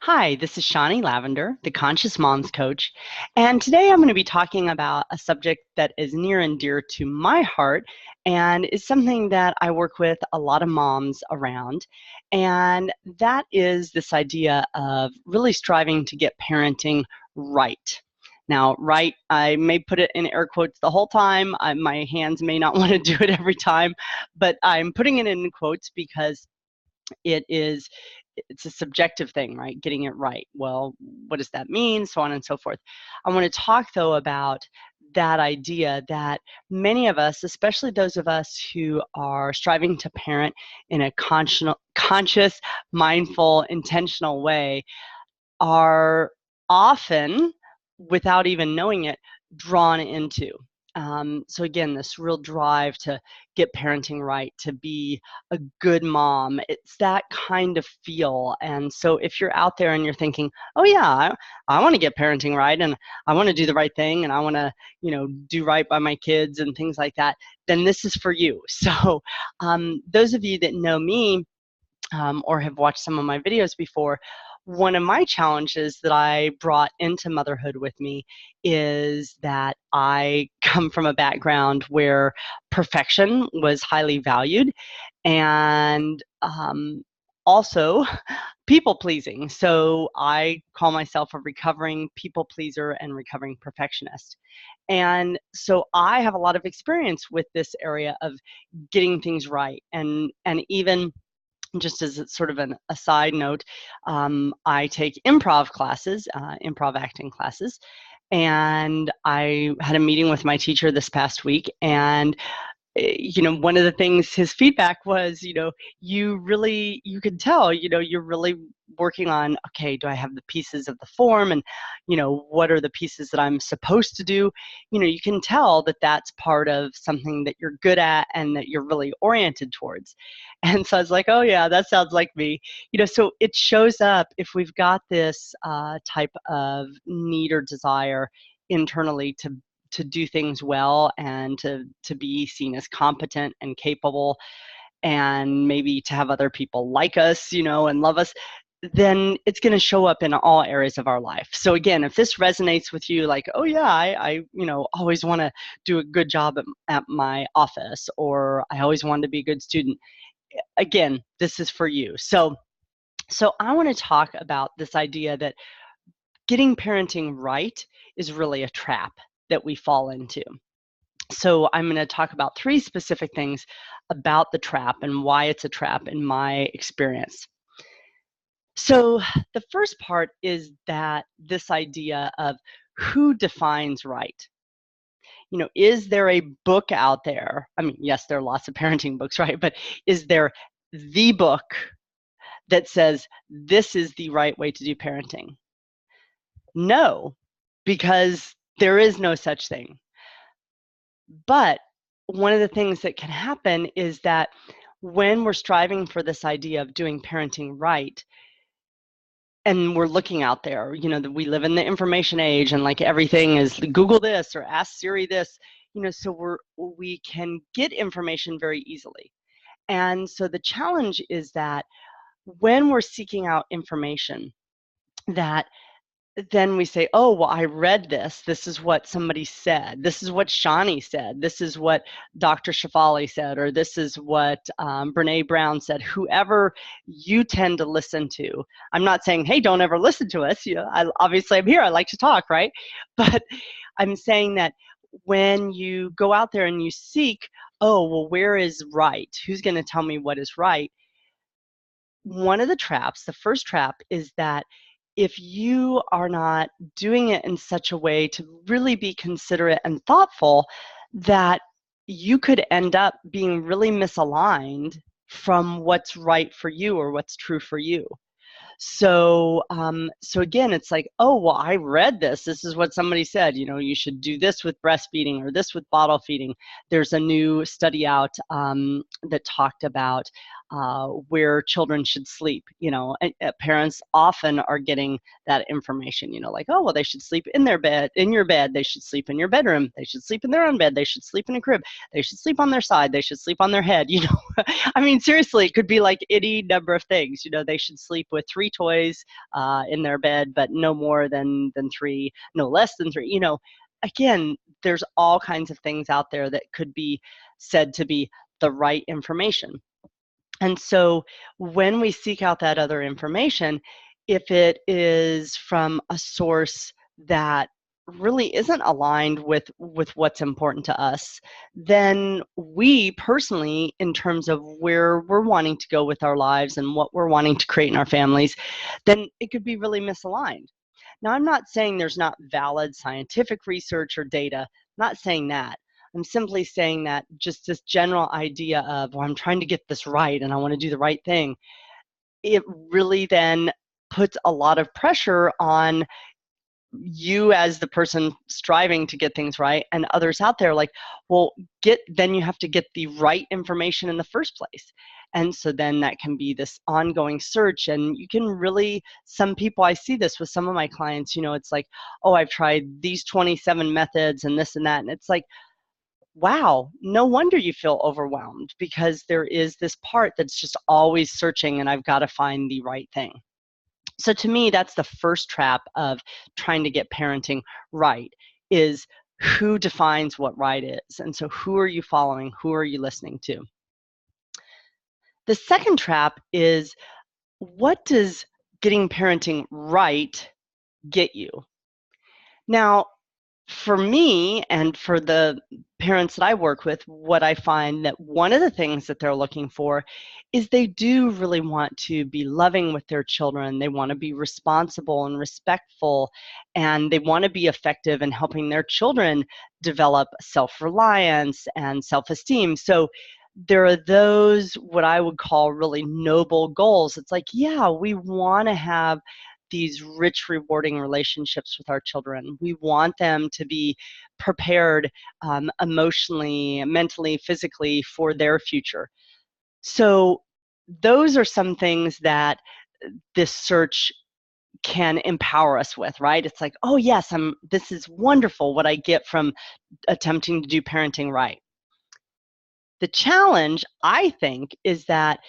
Hi, this is Shonnie Lavender, the Conscious Moms Coach, and today I'm going to be talking about a subject that is near and dear to my heart and is something that I work with a lot of moms around, and that is this idea of really striving to get parenting right. Now, right, I may put it in air quotes the whole time. My hands may not want to do it every time, but I'm putting it in quotes because it's a subjective thing, right? Getting it right. Well, what does that mean? So on and so forth. I want to talk though about that idea that many of us, especially those of us who are striving to parent in a conscious, mindful, intentional way, are often, without even knowing it, drawn into. So again, this real drive to get parenting right, to be a good mom, it's that kind of feel. And so if you're out there and you're thinking, oh yeah, I want to get parenting right, and I want to do the right thing, and I want to, do right by my kids and things like that, then this is for you. So those of you that know me, or have watched some of my videos before, one of my challenges that I brought into motherhood with me is that I come from a background where perfection was highly valued, and also people pleasing. So I call myself a recovering people pleaser and recovering perfectionist. And so I have a lot of experience with this area of getting things right, and even just as sort of a side note, I take improv classes, improv acting classes, and I had a meeting with my teacher this past week, and one of the things his feedback was, you could tell, you're really working on, okay, do I have the pieces of the form, and what are the pieces that I'm supposed to do. You can tell that that's part of something that you're good at and that you're really oriented towards. And so I was like, oh yeah, that sounds like me. So it shows up if we've got this type of need or desire internally to do things well and to be seen as competent and capable, and maybe to have other people like us, and love us, then it's going to show up in all areas of our life. So again, if this resonates with you, like, oh yeah, I always want to do a good job at my office, or I always wanted to be a good student, again, this is for you. So I want to talk about this idea that getting parenting right is really a trap that we fall into. So I'm going to talk about 3 specific things about the trap and why it's a trap in my experience. So the first part is that this idea of who defines right. Is there a book out there? I mean, yes, there are lots of parenting books, right? But is there the book that says this is the right way to do parenting? No, because there is no such thing. But one of the things that can happen is that when we're striving for this idea of doing parenting right, and we're looking out there, that we live in the information age, and like everything is Google this or ask Siri this, so we can get information very easily. And so the challenge is that when we're seeking out information, that then we say, oh, well, I read this. This is what somebody said. This is what Shonnie said. This is what Dr. Shafali said, or this is what Brene Brown said. Whoever you tend to listen to. I'm not saying, hey, don't ever listen to us. Obviously I'm here. I like to talk, right? But I'm saying that when you go out there and you seek, oh, well, where is right? Who's going to tell me what is right? One of the traps, the first trap, is that if you are not doing it in such a way to really be considerate and thoughtful, that you could end up being really misaligned from what's right for you or what's true for you. So again, it's like, oh, well, I read this. This is what somebody said. You should do this with breastfeeding or this with bottle feeding. There's a new study out that talked about where children should sleep. Parents often are getting that information, like, oh, well, they should sleep in their bed, in your bed. They should sleep in your bedroom. They should sleep in their own bed. They should sleep in a crib. They should sleep on their side. They should sleep on their head. I mean, seriously, it could be like any number of things. They should sleep with 3 toys in their bed, but no more than 3, no less than 3. Again, there's all kinds of things out there that could be said to be the right information. And so when we seek out that other information, if it is from a source that really isn't aligned with what's important to us, then we personally, in terms of where we're wanting to go with our lives and what we're wanting to create in our families, then it could be really misaligned. Now, I'm not saying there's not valid scientific research or data. I'm not saying that. I'm simply saying that just this general idea of, well, I'm trying to get this right and I want to do the right thing, it really then puts a lot of pressure on you as the person striving to get things right, and others out there like, well, then you have to get the right information in the first place. And so then that can be this ongoing search, and you can really, some people, I see this with some of my clients, it's like, oh, I've tried these 27 methods and this and that, and it's like, wow, no wonder you feel overwhelmed, because there is this part that's just always searching, and I've got to find the right thing. So to me, that's the first trap of trying to get parenting right, is who defines what right is. And so who are you following? Who are you listening to? The second trap is, what does getting parenting right get you? Now, for me and for the parents that I work with, what I find that one of the things that they're looking for is they do really want to be loving with their children. They want to be responsible and respectful, and they want to be effective in helping their children develop self-reliance and self-esteem. So there are those, what I would call, really noble goals. It's like, yeah, we want to have these rich, rewarding relationships with our children. We want them to be prepared emotionally, mentally, physically for their future. So those are some things that this search can empower us with, right? It's like, oh yes, this is wonderful what I get from attempting to do parenting right. The challenge, I think, is that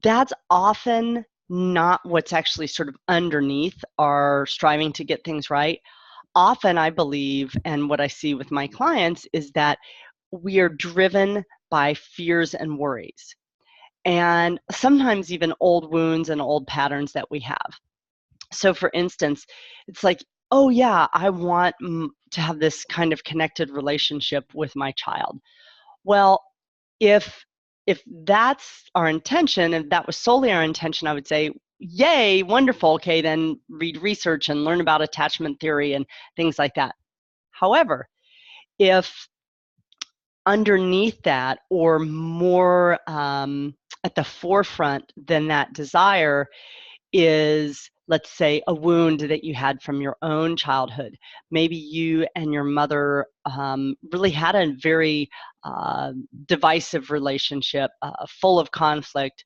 that's often not what's actually sort of underneath our striving to get things right. Often, I believe, and what I see with my clients, is that we are driven by fears and worries, and sometimes even old wounds and old patterns that we have. So for instance, it's like, oh yeah, I want to have this kind of connected relationship with my child. Well, if that's our intention, and that was solely our intention, I would say, yay, wonderful. Okay, then read research and learn about attachment theory and things like that. However, if underneath that, or more at the forefront than that desire, is, let's say, a wound that you had from your own childhood. Maybe you and your mother really had a very divisive relationship, full of conflict,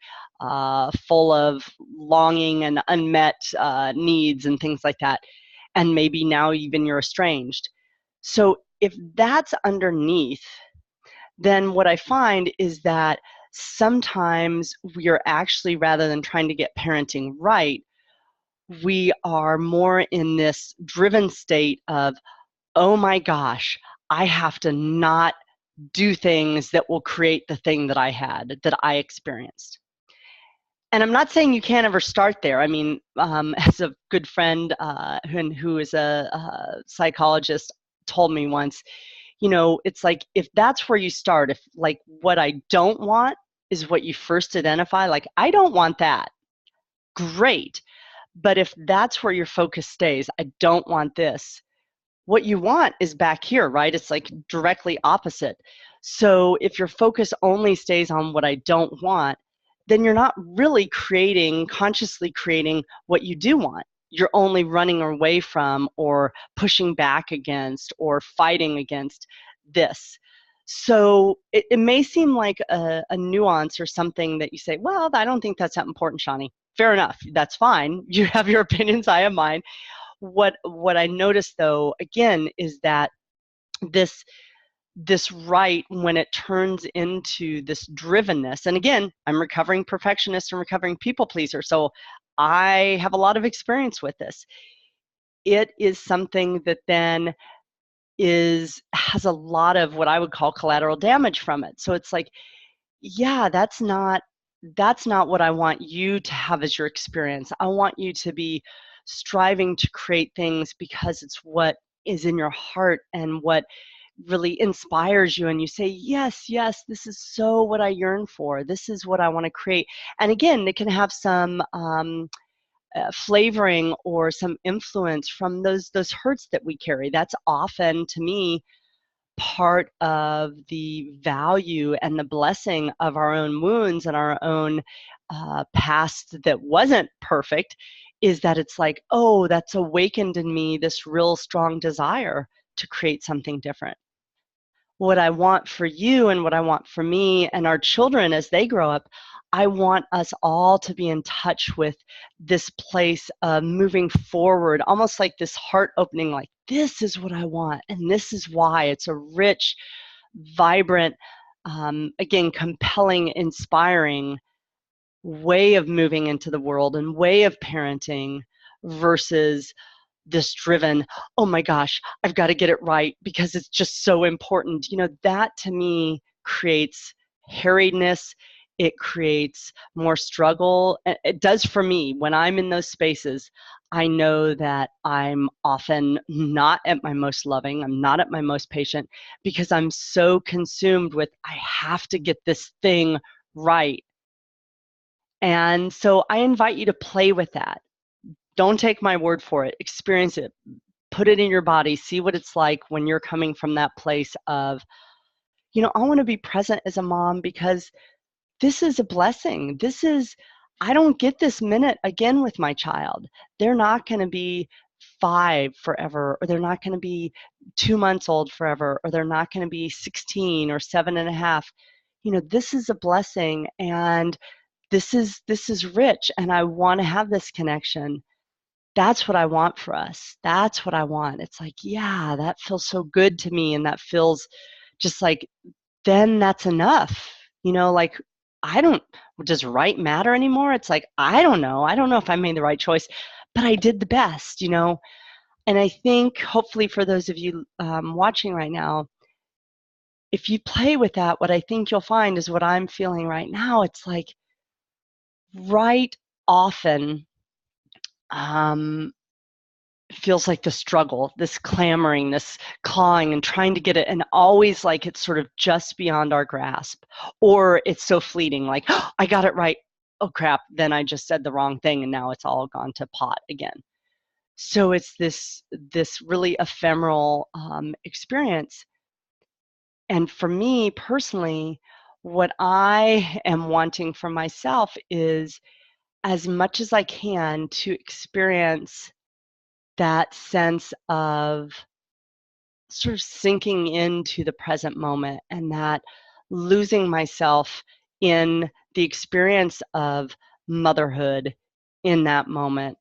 full of longing and unmet needs and things like that. And maybe now even you're estranged. So if that's underneath, then what I find is that sometimes we are actually, rather than trying to get parenting right, we are more in this driven state of, oh my gosh, I have to not do things that will create the thing that I had, that I experienced. And I'm not saying you can't ever start there. I mean, as a good friend who is a psychologist told me once, it's like, if that's where you start, if like what I don't want is what you first identify, like, I don't want that, great. But if that's where your focus stays, I don't want this, what you want is back here, right? It's like directly opposite. So if your focus only stays on what I don't want, then you're not really consciously creating what you do want. You're only running away from, or pushing back against, or fighting against this. So it may seem like a nuance or something that you say, well, I don't think that's that important, Shonnie. Fair enough. That's fine. You have your opinions, I have mine. What I noticed though, again, is that this this right, when it turns into this drivenness, and again, I'm recovering perfectionist and recovering people pleaser, so I have a lot of experience with this. It is something that then has a lot of what I would call collateral damage from it. So it's like, yeah, that's not what I want you to have as your experience. I want you to be striving to create things because it's what is in your heart and what really inspires you, and you say, yes, yes, this is so what I yearn for, this is what I want to create. And again, it can have some flavoring or some influence from those hurts that we carry. That's often, to me, part of the value and the blessing of our own wounds and our own past that wasn't perfect, is that it's like, oh, that's awakened in me this real strong desire to create something different. What I want for you and what I want for me and our children as they grow up, I want us all to be in touch with this place of moving forward, almost like this heart opening, like, this is what I want, and this is why. It's a rich, vibrant, again, compelling, inspiring way of moving into the world and way of parenting versus this driven, oh my gosh, I've got to get it right because it's just so important. That to me creates harriedness. It creates more struggle. It does for me. When I'm in those spaces, I know that I'm often not at my most loving. I'm not at my most patient because I'm so consumed with, I have to get this thing right. And so I invite you to play with that. Don't take my word for it. Experience it. Put it in your body. See what it's like when you're coming from that place of, I want to be present as a mom because this is a blessing. I don't get this minute again with my child. They're not going to be 5 forever, or they're not going to be 2 months old forever, or they're not going to be 16 or 7.5. This is a blessing, and this is rich, and I want to have this connection. That's what I want for us. That's what I want. It's like, yeah, that feels so good to me. And that feels just like, then that's enough. Like, I don't, does right matter anymore? It's like, I don't know. I don't know if I made the right choice, but I did the best. And I think hopefully for those of you watching right now, if you play with that, what I think you'll find is what I'm feeling right now. It's like, right often, um, feels like the struggle, this clamoring, this clawing and trying to get it, and always like it's sort of just beyond our grasp, or it's so fleeting, like, oh, I got it right, oh crap, then I just said the wrong thing and now it's all gone to pot again. So it's this really ephemeral experience. And for me personally, what I am wanting for myself is, as much as I can, to experience that sense of sort of sinking into the present moment, and that losing myself in the experience of motherhood in that moment,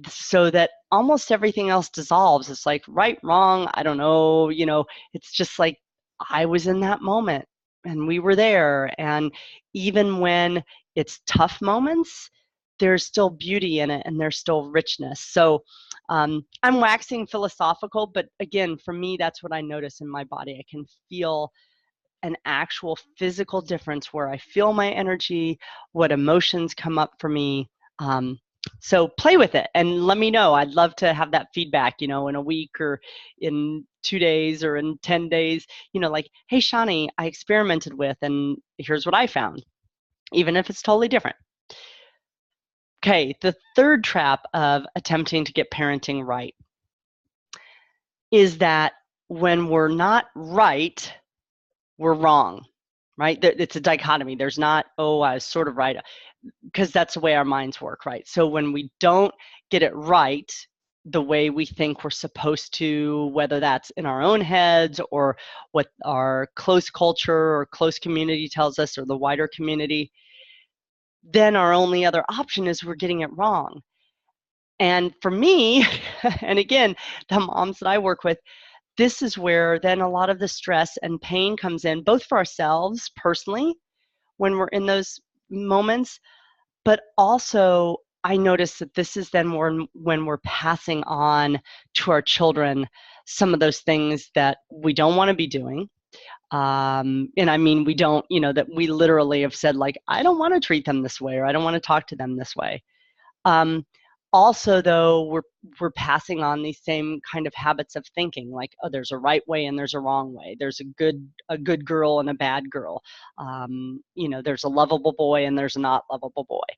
so that almost everything else dissolves. It's like, right, wrong, I don't know, it's just like, I was in that moment and we were there. And even when it's tough moments, there's still beauty in it and there's still richness. So I'm waxing philosophical, but again, for me, that's what I notice in my body. I can feel an actual physical difference where I feel my energy, what emotions come up for me. So play with it and let me know. I'd love to have that feedback, in a week or in 2 days or in 10 days, like, hey, Shonnie, I experimented with, and here's what I found, even if it's totally different. Okay, the third trap of attempting to get parenting right is that when we're not right, we're wrong, right? It's a dichotomy. There's not, oh, I was sort of right, because that's the way our minds work, right? So when we don't get it right, the way we think we're supposed to, whether that's in our own heads or what our close culture or close community tells us or the wider community, then our only other option is we're getting it wrong. And for me, and again, the moms that I work with, this is where then a lot of the stress and pain comes in, both for ourselves personally when we're in those moments, but also I notice that this is then when we're passing on to our children some of those things that we don't want to be doing. And I mean, we don't, that we literally have said, like, I don't want to treat them this way, or I don't want to talk to them this way. Um, Also, though, we're passing on these same kind of habits of thinking, like, oh, there's a right way and there's a wrong way. There's a good girl and a bad girl. There's a lovable boy and there's a not lovable boy.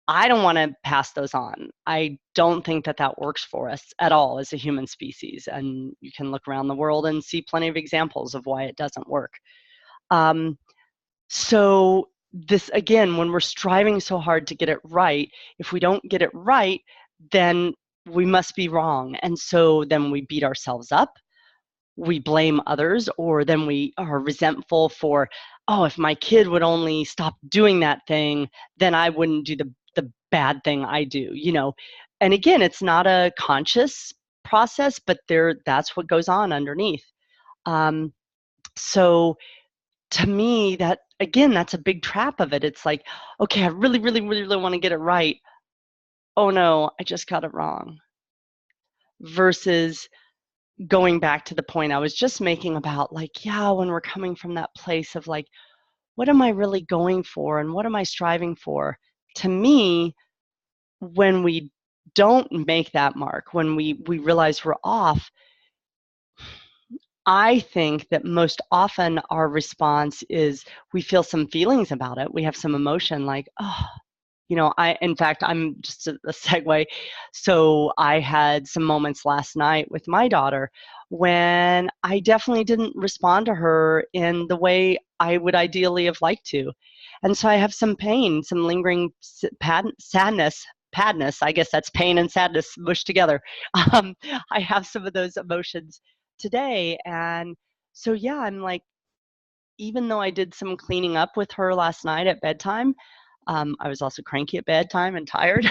I don't want to pass those on. I don't think that that works for us at all as a human species. And you can look around the world and see plenty of examples of why it doesn't work. Um, so this, again, when we're striving so hard to get it right, if we don't get it right, then we must be wrong. And so then we beat ourselves up, we blame others, or then we are resentful for, oh, if my kid would only stop doing that thing, then I wouldn't do the bad thing I do, And again, it's not a conscious process, but that's what goes on underneath. So to me, that, again, that's a big trap of it. It's like, okay, I really, really, really, really want to get it right. Oh no, I just got it wrong. Versus going back to the point I was just making about, like, yeah, when we're coming from that place of like, what am I really going for and what am I striving for? To me, when we don't make that mark, when we realize we're off, I think that most often our response is we feel some feelings about it. We have some emotion like, oh, in fact, I'm just a segue. So I had some moments last night with my daughter when I definitely didn't respond to her in the way I would ideally have liked to. And so I have some pain, some lingering sadness, padness. I guess that's pain and sadness mushed together. Um, I have some of those emotions today. And so, yeah, I'm like, even though I did some cleaning up with her last night at bedtime, I was also cranky at bedtime and tired.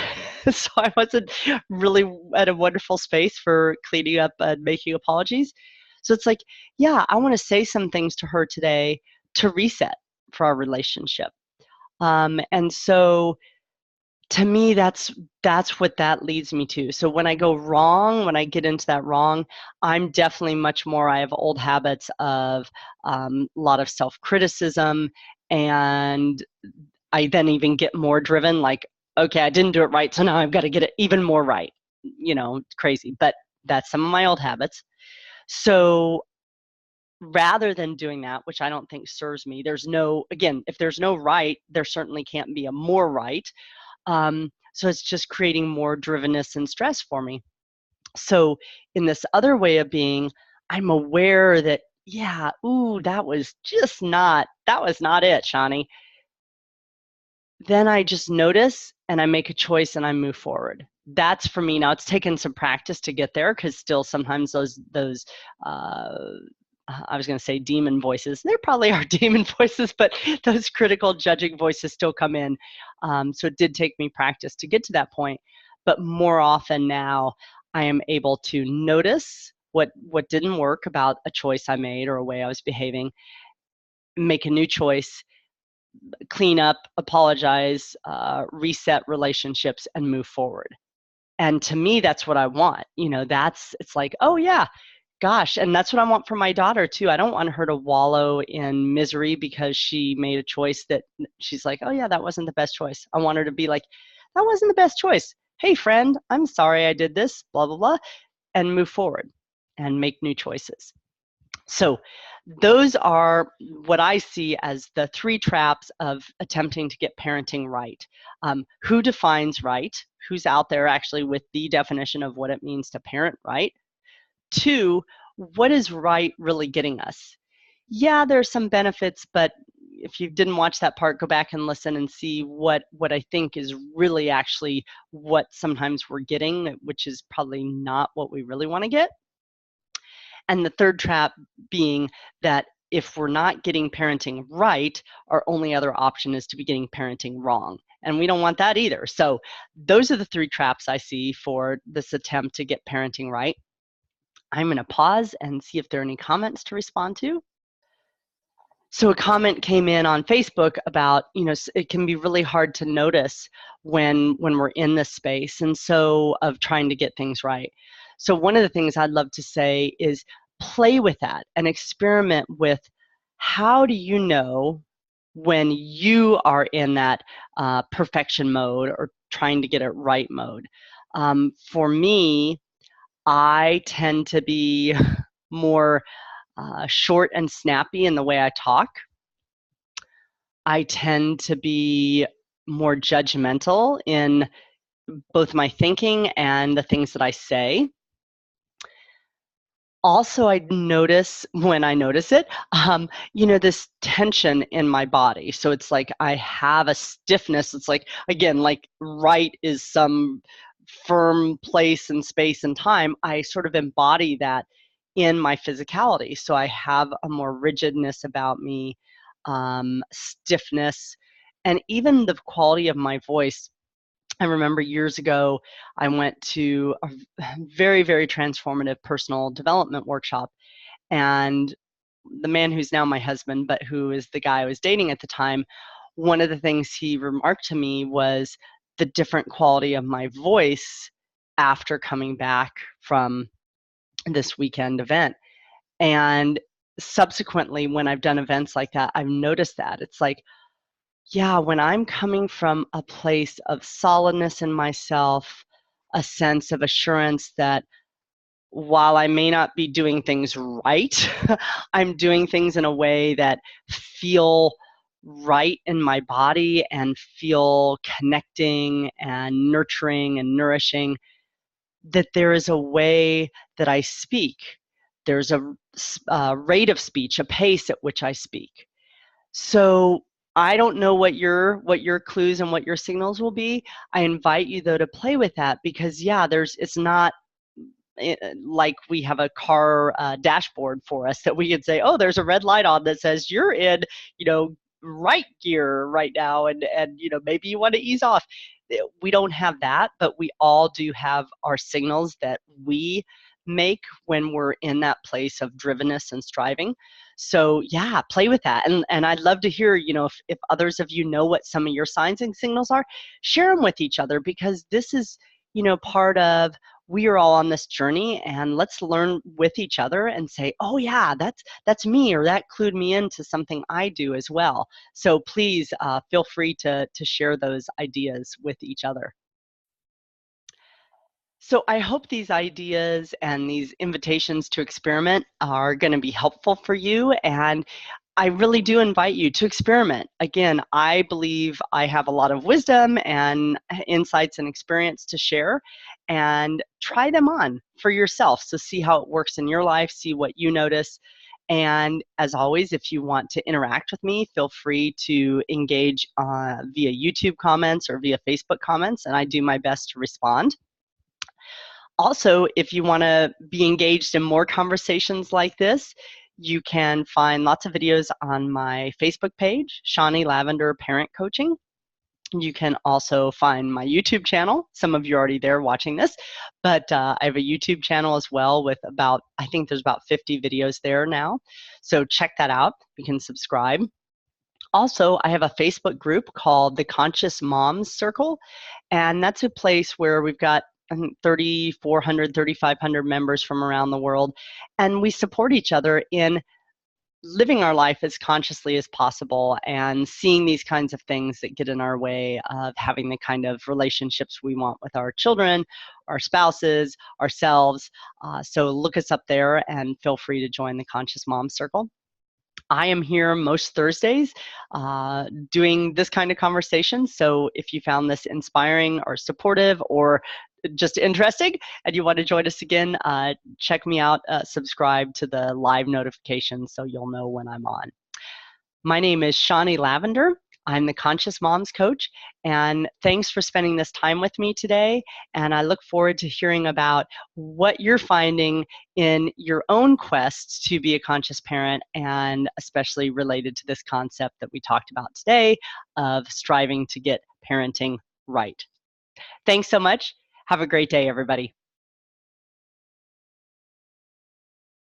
So I wasn't really at a wonderful space for cleaning up and making apologies. So it's like, yeah, I want to say some things to her today to reset for our relationship. And so to me, that's what that leads me to. So when I go wrong, when I get into that wrong, I'm definitely much more, I have old habits of a lot of self-criticism, and I then even get more driven, like, okay, I didn't do it right, so now I've got to get it even more right. Crazy, but that's some of my old habits. So rather than doing that, which I don't think serves me, if there's no right, there certainly can't be a more right. So it's just creating more drivenness and stress for me. So in this other way of being, I'm aware that, yeah, ooh, that was not it, Shonnie. Then I just notice and I make a choice and I move forward. That's for me. Now it's taken some practice to get there, because still sometimes those I was going to say demon voices. There probably are demon voices, but those critical judging voices still come in. So it did take me practice to get to that point. But more often now, I am able to notice what didn't work about a choice I made or a way I was behaving, make a new choice, clean up, apologize, reset relationships, and move forward. And to me, that's what I want. It's like, oh yeah, gosh. And that's what I want for my daughter too. I don't want her to wallow in misery because she made a choice that she's like, oh yeah, that wasn't the best choice. I want her to be like, that wasn't the best choice. Hey friend, I'm sorry I did this, blah, blah, blah, and move forward and make new choices. So those are what I see as the three traps of attempting to get parenting right. Who defines right? Who's out there actually with the definition of what it means to parent right? Two, what is right really getting us? Yeah, there's some benefits, but if you didn't watch that part, go back and listen and see what I think is really actually what sometimes we're getting, which is probably not what we really want to get. And the third trap being that if we're not getting parenting right, our only other option is to be getting parenting wrong. And we don't want that either. So those are the three traps I see for this attempt to get parenting right. I'm going to pause and see if there are any comments to respond to. So a comment came in on Facebook about, it can be really hard to notice when we're in this space, and so of trying to get things right. So one of the things I'd love to say is play with that and experiment with, how do you know when you are in that perfection mode or trying to get it right mode? For me, I tend to be more short and snappy in the way I talk. I tend to be more judgmental in both my thinking and the things that I say. Also, I notice when I notice it, this tension in my body. So it's like I have a stiffness. It's like, again, like right is some firm place and space and time. I sort of embody that in my physicality. So I have a more rigidness about me, stiffness, and even the quality of my voice. I remember years ago, I went to a very, very transformative personal development workshop, and the man who's now my husband, but who is the guy I was dating at the time, one of the things he remarked to me was the different quality of my voice after coming back from this weekend event. And subsequently, when I've done events like that, I've noticed that. It's like, yeah, when I'm coming from a place of solidness in myself, a sense of assurance that while I may not be doing things right, I'm doing things in a way that feel right in my body and feel connecting and nurturing and nourishing, that there is a way that I speak. There's a rate of speech, a pace at which I speak. So I don't know what your clues and what your signals will be. I invite you though to play with that, because it's not like we have a car dashboard for us that we can say, oh, there's a red light on that says you're in, right gear right now, and maybe you want to ease off. We don't have that, but we all do have our signals that we make when we're in that place of drivenness and striving. So yeah, play with that. And I'd love to hear, if others of you know what some of your signs and signals are, share them with each other, because this is, part of, we are all on this journey, and let's learn with each other and say, oh yeah, that's me, or that clued me into something I do as well. So please feel free to share those ideas with each other. So I hope these ideas and these invitations to experiment are going to be helpful for you, and I really do invite you to experiment. Again, I believe I have a lot of wisdom and insights and experience to share, and try them on for yourself. So see how it works in your life, see what you notice. And as always, if you want to interact with me, feel free to engage via YouTube comments or via Facebook comments, and I do my best to respond. Also, if you want to be engaged in more conversations like this, you can find lots of videos on my Facebook page, Shonnie Lavender Parent Coaching. You can also find my YouTube channel. Some of you are already there watching this, but I have a YouTube channel as well with I think there's about 50 videos there now. So check that out. You can subscribe. Also, I have a Facebook group called the Conscious Moms Circle, and that's a place where we've got 3,400, 3,500 members from around the world, and we support each other in living our life as consciously as possible and seeing these kinds of things that get in our way of having the kind of relationships we want with our children, our spouses, ourselves. So look us up there and feel free to join the Conscious Mom Circle. I am here most Thursdays doing this kind of conversation. So if you found this inspiring or supportive or just interesting and you want to join us again, check me out, subscribe to the live notifications so you'll know when I'm on. My name is Shonnie Lavender. I'm the Conscious Moms Coach, and thanks for spending this time with me today. And I look forward to hearing about what you're finding in your own quests to be a conscious parent, and especially related to this concept that we talked about today of striving to get parenting right. Thanks so much. Have a great day, everybody.